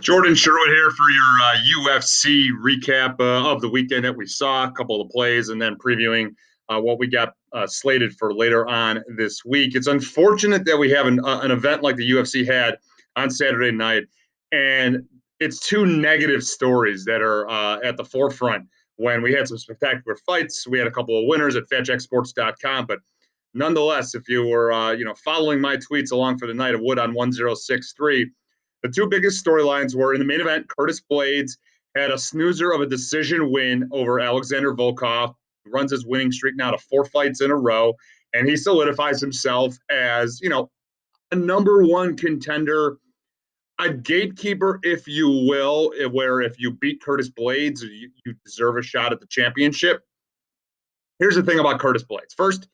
Jordan Sherwood here for your UFC recap of the weekend that we saw, a couple of the plays, and then previewing what we got slated for later on this week. It's unfortunate that we have an event like the UFC had on Saturday night, and it's two negative stories that are at the forefront when we had some spectacular fights. We had a couple of winners at FatJackSports.com, but nonetheless, if you were following my tweets along for the night of Wood on 1063, the two biggest storylines were in the main event, Curtis Blades had a snoozer of a decision win over Alexander Volkov, runs his winning streak now to 4 fights in a row, and he solidifies himself as, a number one contender, a gatekeeper, if you will, where if you beat Curtis Blades, you deserve a shot at the championship. Here's the thing about Curtis Blades. First,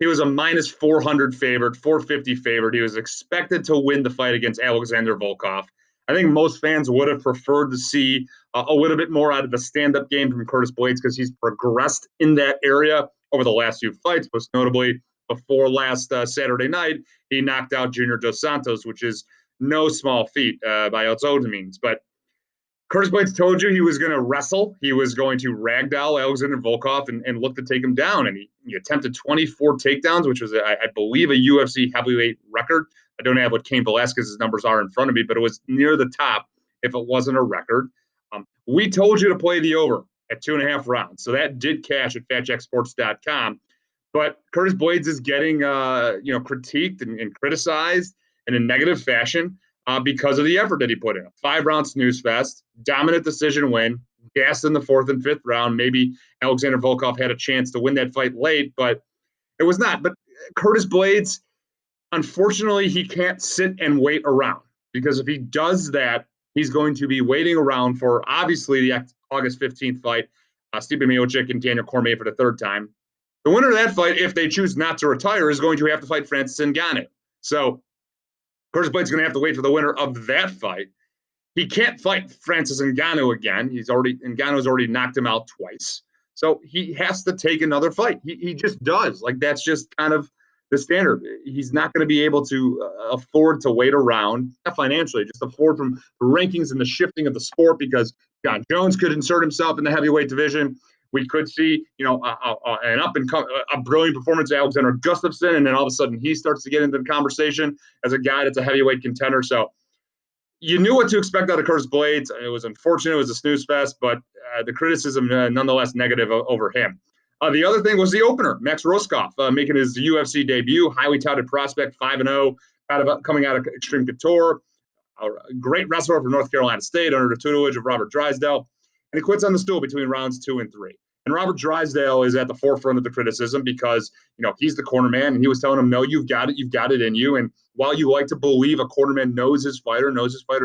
he was a minus 400 favorite, 450 favorite. He was expected to win the fight against Alexander Volkov. I think most fans would have preferred to see a little bit more out of the stand-up game from Curtis Blades because he's progressed in that area over the last few fights, most notably before last Saturday night, he knocked out Junior Dos Santos, which is no small feat by its own means. But Curtis Blades told you he was going to wrestle. He was going to ragdoll Alexander Volkov and look to take him down. And he attempted 24 takedowns, which was, I believe, a UFC heavyweight record. I don't have what Cain Velasquez's numbers are in front of me, but it was near the top if it wasn't a record. We told you to play the over at 2.5 rounds. So that did cash at FatJackSports.com. But Curtis Blades is getting, critiqued and criticized in a negative fashion because of the effort that he put in. A 5-round snooze fest, dominant decision win, gassed in the 4th and 5th round. Maybe Alexander Volkov had a chance to win that fight late, but it was not. But Curtis Blades, unfortunately, he can't sit and wait around because if he does that, he's going to be waiting around for, obviously, the August 15th fight, Stipe Miocic and Daniel Cormier for the third time. The winner of that fight, if they choose not to retire, is going to have to fight Francis Ngannou. So Curtis Blades is going to have to wait for the winner of that fight. He can't fight Francis Ngannou again. Ngannou's already knocked him out twice. So he has to take another fight. He just does. Like, that's just kind of the standard. He's not going to be able to afford to wait around, not financially, just afford from the rankings and the shifting of the sport because John Jones could insert himself in the heavyweight division. We could see, an a brilliant performance of Alexander Gustafsson, and then all of a sudden he starts to get into the conversation as a guy that's a heavyweight contender. So you knew what to expect out of Curtis Blades. It was unfortunate. It was a snooze fest, but the criticism nonetheless negative over him. The other thing was the opener, Max Roskopf, making his UFC debut, highly touted prospect, 5-0, coming out of Extreme Couture, a great wrestler from North Carolina State under the tutelage of Robert Drysdale, and he quits on the stool between rounds 2 and 3. And Robert Drysdale is at the forefront of the criticism because, he's the corner man, and he was telling him, no, you've got it in you. And while you like to believe a cornerman knows his fighter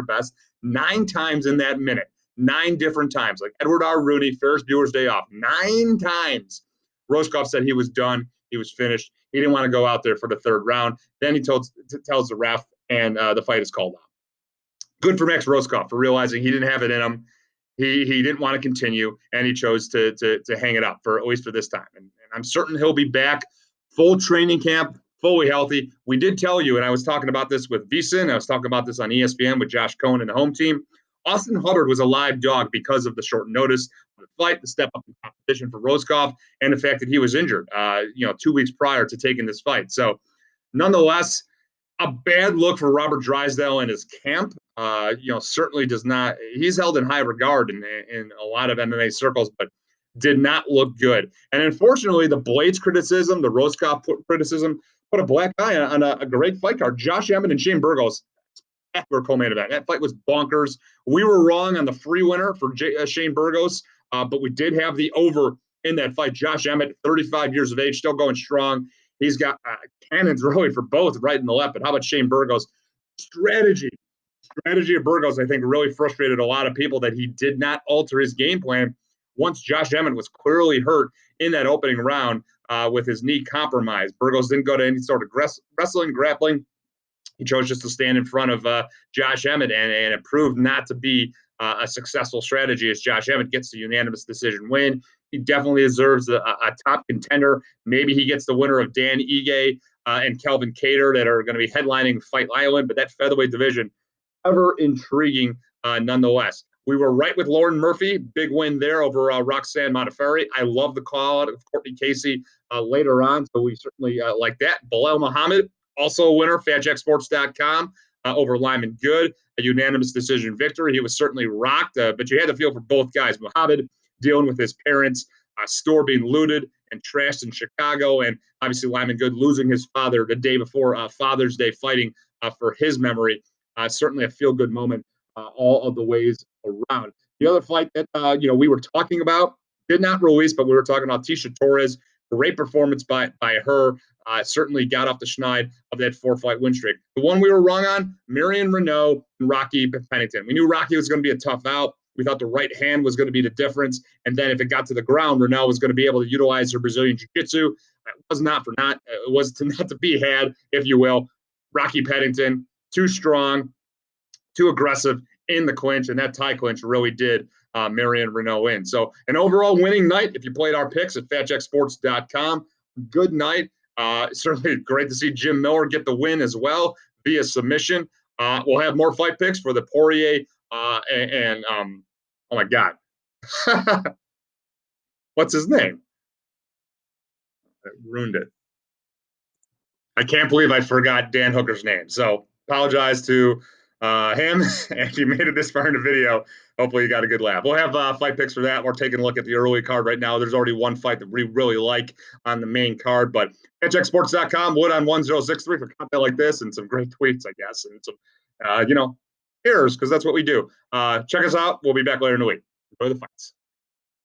best, 9 times in that minute, 9 different times, like Edward R. Rooney, Ferris Bueller's Day Off, 9 times, Roskopf said he was done, he was finished, he didn't want to go out there for the 3rd round. Then he tells the ref, and the fight is called off. Good for Max Roskopf for realizing he didn't have it in him. He didn't want to continue, and he chose to hang it up for at least for this time. And I'm certain he'll be back, full training camp, fully healthy. We did tell you, and I was talking about this with Veasan, I was talking about this on ESPN with Josh Cohen and the home team. Austin Hubbard was a live dog because of the short notice of the fight, the step up in competition for Roskopf, and the fact that he was injured, 2 weeks prior to taking this fight. So, nonetheless, a bad look for Robert Drysdale and his camp. Certainly does not. He's held in high regard in a lot of MMA circles, but did not look good. And unfortunately, the Blades criticism, the Roskopf criticism, put a black eye on a great fight card. Josh Emmett and Shane Burgos, spectacular co-main event. That fight was bonkers. We were wrong on the free winner for Shane Burgos, but we did have the over in that fight. Josh Emmett, 35 years of age, still going strong. He's got cannons really for both, right and the left. But how about Shane Burgos? Strategy of Burgos, I think, really frustrated a lot of people that he did not alter his game plan once Josh Emmett was clearly hurt in that opening round with his knee compromised. Burgos didn't go to any sort of wrestling, grappling. He chose just to stand in front of Josh Emmett, and it proved not to be a successful strategy as Josh Emmett gets the unanimous decision win. He definitely deserves a top contender. Maybe he gets the winner of Dan Ige and Kelvin Cater that are going to be headlining Fight Island, but that featherweight division, ever intriguing nonetheless. We were right with Lauren Murphy. Big win there over Roxanne Modafferi. I love the call out of Courtney Casey later on, so we certainly like that. Bilal Muhammad, also a winner, FatJackSports.com over Lyman Good, a unanimous decision victory. He was certainly rocked, but you had to feel for both guys. Muhammad dealing with his parents' store being looted and trashed in Chicago, and obviously Lyman Good losing his father the day before Father's Day, fighting for his memory. Certainly a feel-good moment all of the ways around. The other fight that we were talking about did not release, but we were talking about Tisha Torres. Great performance by her. Certainly got off the schneid of that 4-fight win streak. The one we were wrong on, Marion Renault and Rocky Pennington. We knew Rocky was going to be a tough out. We thought the right hand was going to be the difference. And then if it got to the ground, Renault was going to be able to utilize her Brazilian Jiu-Jitsu. It was not for not. It was not to be had, if you will. Rocky Pennington, too strong, too aggressive in the clinch, and that tie clinch really did Marion Renault in. So an overall winning night if you played our picks at FatJackSports.com. Good night. Certainly great to see Jim Miller get the win as well via submission. We'll have more fight picks for the Poirier and oh my God. What's his name? I ruined it. I can't believe I forgot Dan Hooker's name. So apologize to him. If you made it this far in the video, hopefully you got a good laugh. We'll have fight picks for that. We're taking a look at the early card right now. There's already one fight that we really like on the main card, but FatJackSports.com, Wood on 1063 for content like this and some great tweets, I guess, and some, errors, because that's what we do. Check us out. We'll be back later in the week. Enjoy the fights.